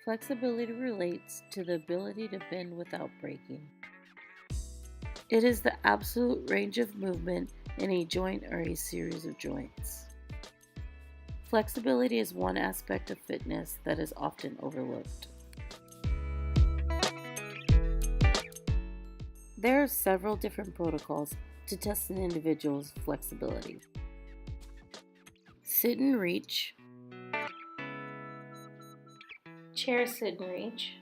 Flexibility relates to the ability to bend without breaking. It is the absolute range of movement in a joint or a series of joints. Flexibility is one aspect of fitness that is often overlooked. There are several different protocols to test an individual's flexibility. Sit and reach, chair sit and reach,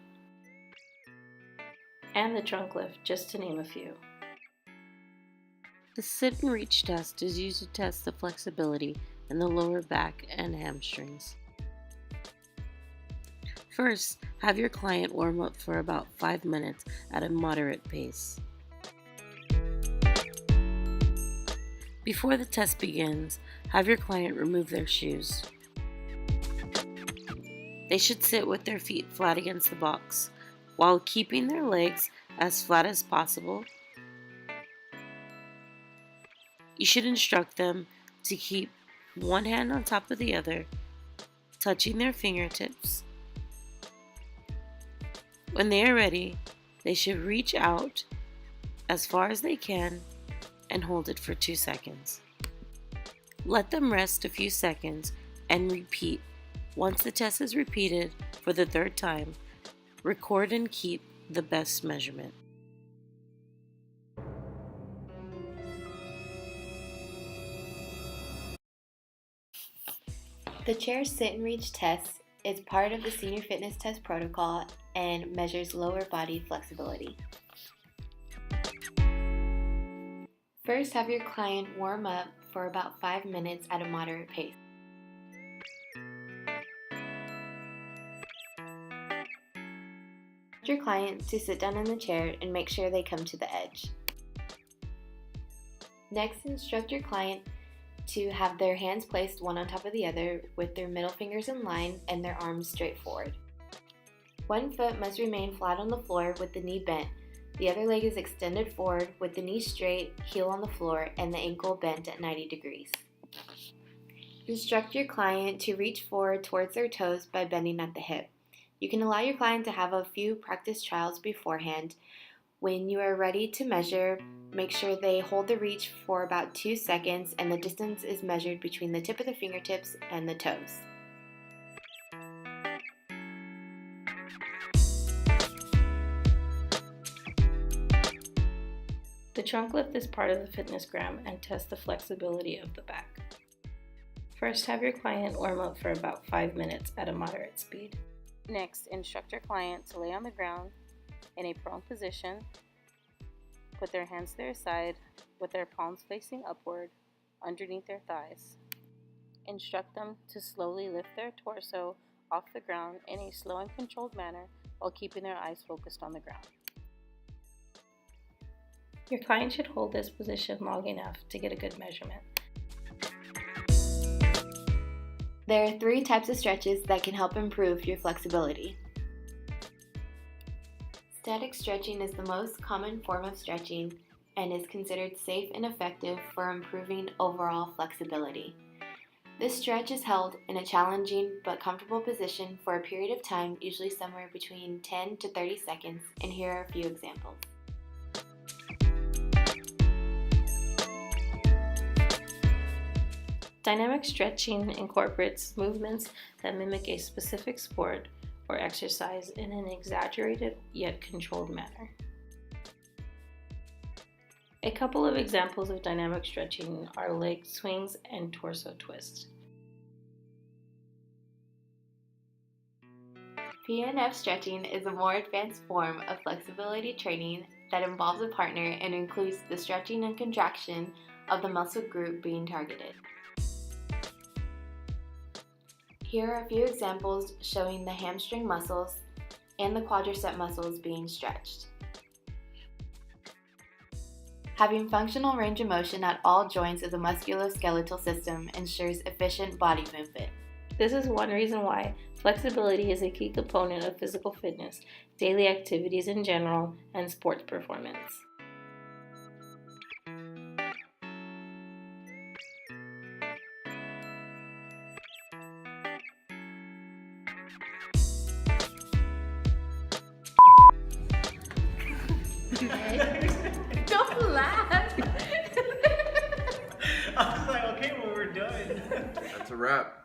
and the trunk lift, just to name a few. The sit and reach test is used to test the flexibility in the lower back and hamstrings. First, have your client warm up for about 5 minutes at a moderate pace. Before the test begins, have your client remove their shoes. They should sit with their feet flat against the box while keeping their legs as flat as possible. You should instruct them to keep one hand on top of the other, touching their fingertips. When they are ready, they should reach out as far as they can and hold it for 2 seconds. Let them rest a few seconds and repeat. Once the test is repeated for the 3rd time, record and keep the best measurement. The chair sit and reach test is part of the senior fitness test protocol and measures lower body flexibility. First, have your client warm up for about 5 minutes at a moderate pace. Your client to sit down in the chair and make sure they come to the edge. Next, instruct your client to have their hands placed one on top of the other with their middle fingers in line and their arms straight forward. One foot must remain flat on the floor with the knee bent. The other leg is extended forward with the knee straight, heel on the floor, and the ankle bent at 90 degrees. Instruct your client to reach forward towards their toes by bending at the hip. You can allow your client to have a few practice trials beforehand. When you are ready to measure, make sure they hold the reach for about 2 seconds and the distance is measured between the tip of the fingertips and the toes. The trunk lift is part of the fitness gram and tests the flexibility of the back. First, have your client warm up for about 5 minutes at a moderate speed. Next, instruct your client to lay on the ground in a prone position. Put their hands to their side with their palms facing upward underneath their thighs. Instruct them to slowly lift their torso off the ground in a slow and controlled manner while keeping their eyes focused on the ground. Your client should hold this position long enough to get a good measurement. There are 3 types of stretches that can help improve your flexibility. Static stretching is the most common form of stretching and is considered safe and effective for improving overall flexibility. This stretch is held in a challenging but comfortable position for a period of time, usually somewhere between 10 to 30 seconds, and here are a few examples. Dynamic stretching incorporates movements that mimic a specific sport or exercise in an exaggerated yet controlled manner. A couple of examples of dynamic stretching are leg swings and torso twists. PNF stretching is a more advanced form of flexibility training that involves a partner and includes the stretching and contraction of the muscle group being targeted. Here are a few examples showing the hamstring muscles and the quadricep muscles being stretched. Having functional range of motion at all joints of the musculoskeletal system ensures efficient body movement. This is one reason why flexibility is a key component of physical fitness, daily activities in general, and sports performance. Don't laugh. I was like, okay, well, we're done. That's a wrap.